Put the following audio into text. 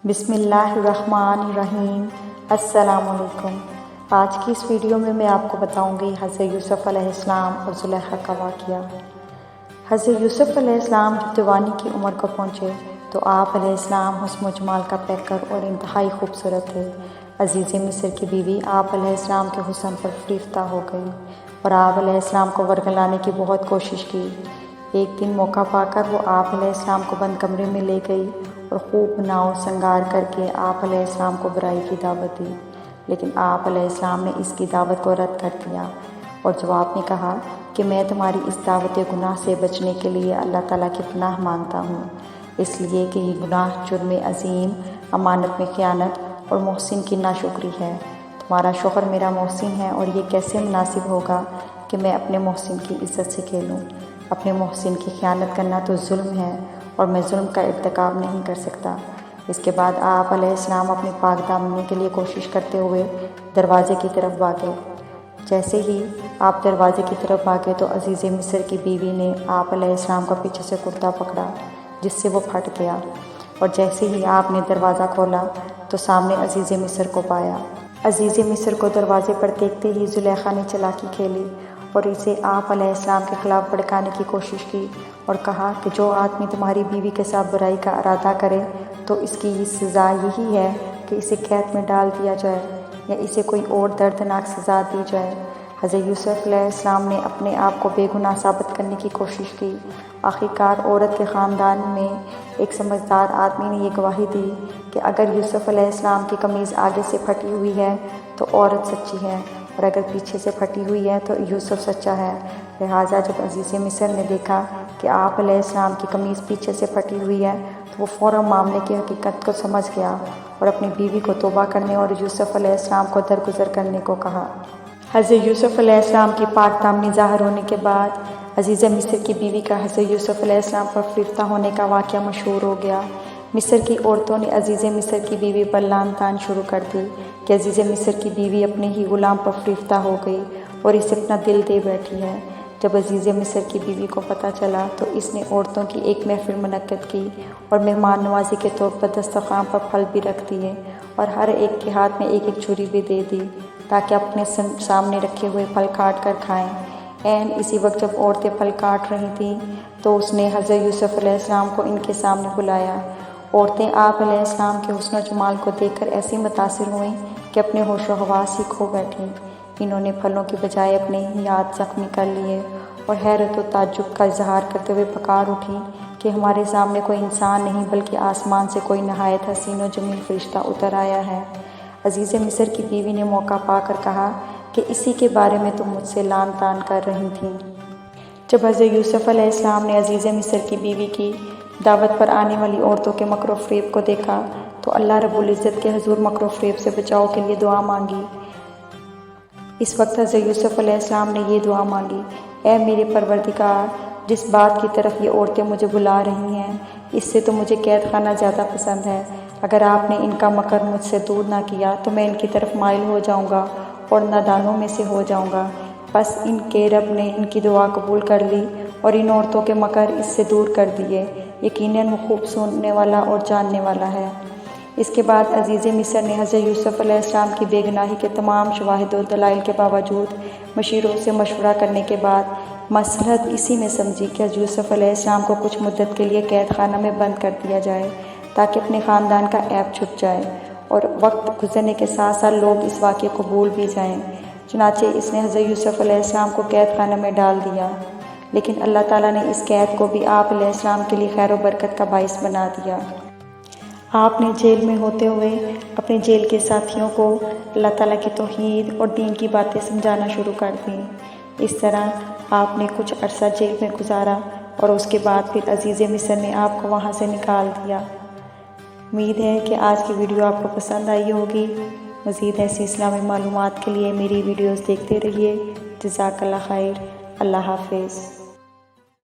بسم اللہ الرحمن الرحیم۔ السلام علیکم۔ آج کی اس ویڈیو میں آپ کو بتاؤں گی حضرت یوسف علیہ السلام اور زلیخا کا واقعہ۔ حضرت یوسف علیہ السلام جب جوانی کی عمر کو پہنچے تو آپ علیہ السلام حسن و جمال کا پیکر اور انتہائی خوبصورت تھے۔ عزیز مصر کی بیوی آپ علیہ السلام کے حسن پر فریفتہ ہو گئی اور آپ علیہ السلام کو ورگلانے کی بہت کوشش کی۔ ایک دن موقع پا کر وہ آپ علیہ السلام کو بند کمرے میں لے گئی اور خوب ناؤ سنگار کر کے آپ علیہ السلام کو برائی کی دعوت دی، لیکن آپ علیہ السلام نے اس کی دعوت کو رد کر دیا اور جواب میں کہا کہ میں تمہاری اس دعوت گناہ سے بچنے کے لیے اللہ تعالیٰ کی پناہ مانگتا ہوں، اس لیے کہ یہ گناہ جرم عظیم، امانت میں خیانت اور محسن کی ناشکری ہے۔ تمہارا شوہر میرا محسن ہے اور یہ کیسے مناسب ہوگا کہ میں اپنے محسن کی عزت سے کھیلوں؟ اپنے محسن کی خیانت کرنا تو ظلم ہے اور میں ظلم کا ارتکاب نہیں کر سکتا۔ اس کے بعد آپ علیہ السلام اپنی پاک دامنی کے لیے کوشش کرتے ہوئے دروازے کی طرف بھاگے۔ جیسے ہی آپ دروازے کی طرف بھاگے تو عزیز مصر کی بیوی نے آپ علیہ السلام کا پیچھے سے کرتا پکڑا، جس سے وہ پھٹ گیا، اور جیسے ہی آپ نے دروازہ کھولا تو سامنے عزیز مصر کو پایا۔ عزیز مصر کو دروازے پر دیکھتے ہی زلیخا نے چالاکی کھیلی اور اسے آپ علیہ السلام کے خلاف بھڑکانے کی کوشش کی اور کہا کہ جو آدمی تمہاری بیوی کے ساتھ برائی کا ارادہ کرے تو اس کی سزا یہی ہے کہ اسے قید میں ڈال دیا جائے یا اسے کوئی اور دردناک سزا دی جائے۔ حضرت یوسف علیہ السلام نے اپنے آپ کو بے گناہ ثابت کرنے کی کوشش کی۔ آخرکار عورت کے خاندان میں ایک سمجھدار آدمی نے یہ گواہی دی کہ اگر یوسف علیہ السلام کی قمیض آگے سے پھٹی ہوئی ہے تو عورت سچی ہے، اور اگر پیچھے سے پھٹی ہوئی ہے تو یوسف سچا ہے۔ لہٰذا جب عزیز مصر نے دیکھا کہ آپ علیہ السلام کی قمیض پیچھے سے پھٹی ہوئی ہے تو وہ فوراً معاملے کی حقیقت کو سمجھ گیا اور اپنی بیوی کو توبہ کرنے اور یوسف علیہ السلام کو درگزر کرنے کو کہا۔ حضرت یوسف علیہ السلام کی پاک دامنی ظاہر ہونے کے بعد عزیز مصر کی بیوی کا حضرت یوسف علیہ السلام پر فریفتہ ہونے کا واقعہ مشہور ہو گیا۔ مصر کی عورتوں نے عزیز مصر کی بیوی پر لعن طعن شروع کر دی کہ عزیز مصر کی بیوی اپنے ہی غلام پر فریفتہ ہو گئی اور اسے اپنا دل دے بیٹھی ہے۔ جب عزیز مصر کی بیوی کو پتہ چلا تو اس نے عورتوں کی ایک محفل منعقد کی اور مہمان نوازی کے طور پر دسترخوان پر پھل بھی رکھ دیے اور ہر ایک کے ہاتھ میں ایک ایک چھری بھی دے دی تاکہ اپنے سامنے رکھے ہوئے پھل کاٹ کر کھائیں۔ اسی وقت جب عورتیں پھل کاٹ رہی تھیں تو اس نے حضرت یوسف علیہ السلام کو ان کے سامنے بلایا۔ عورتیں آپ علیہ السلام کے حسن و جمال کو دیکھ کر ایسی متاثر ہوئیں کہ اپنے ہوش و حواس ہی کھو بیٹھیں۔ انہوں نے پھلوں کی بجائے اپنے ہی ہاتھ زخمی کر لیے اور حیرت و تعجب کا اظہار کرتے ہوئے پکار اٹھی کہ ہمارے سامنے کوئی انسان نہیں بلکہ آسمان سے کوئی نہایت حسین و جمیل فرشتہ اتر آیا ہے۔ عزیز مصر کی بیوی نے موقع پا کر کہا کہ اسی کے بارے میں تم مجھ سے لعن طعن کر رہی تھیں۔ جب حضرت یوسف علیہ السلام نے عزیز مصر کی بیوی کی دعوت پر آنے والی عورتوں کے مکر و فریب کو دیکھا تو اللہ رب العزت کے حضور مکر و فریب سے بچاؤ کے لیے دعا مانگی۔ اس وقت حضرت یوسف علیہ السلام نے یہ دعا مانگی: اے میرے پروردگار، جس بات کی طرف یہ عورتیں مجھے بلا رہی ہیں اس سے تو مجھے قید خانہ زیادہ پسند ہے۔ اگر آپ نے ان کا مکر مجھ سے دور نہ کیا تو میں ان کی طرف مائل ہو جاؤں گا اور نادانوں میں سے ہو جاؤں گا۔ بس ان کے رب نے ان کی دعا قبول کر لی اور ان عورتوں کے مکر اس سے دور کر دیے۔ یقیناً وہ خوب سننے والا اور جاننے والا ہے۔ اس کے بعد عزیز مصر نے حضرت یوسف علیہ السلام کی بے گناہی کے تمام شواہد و دلائل کے باوجود مشیروں سے مشورہ کرنے کے بعد مصلحت اسی میں سمجھی کہ حضرت یوسف علیہ السلام کو کچھ مدت کے لیے قید خانہ میں بند کر دیا جائے تاکہ اپنے خاندان کا عیب چھپ جائے اور وقت گزرنے کے ساتھ ساتھ لوگ اس واقعے کو بھول بھی جائیں۔ چنانچہ اس نے حضرت یوسف علیہ السلام کو قید خانہ میں ڈال دیا، لیکن اللہ تعالیٰ نے اس قید کو بھی آپ علیہ السلام کے لیے خیر و برکت کا باعث بنا دیا۔ آپ نے جیل میں ہوتے ہوئے اپنے جیل کے ساتھیوں کو اللہ تعالیٰ کی توحید اور دین کی باتیں سمجھانا شروع کر دیں۔ اس طرح آپ نے کچھ عرصہ جیل میں گزارا اور اس کے بعد پھر عزیز مصر نے آپ کو وہاں سے نکال دیا۔ امید ہے کہ آج کی ویڈیو آپ کو پسند آئی ہوگی۔ مزید ایسی اسلامی معلومات کے لیے میری ویڈیوز دیکھتے رہیے۔ جزاک اللہ خیر۔ اللہ حافظ۔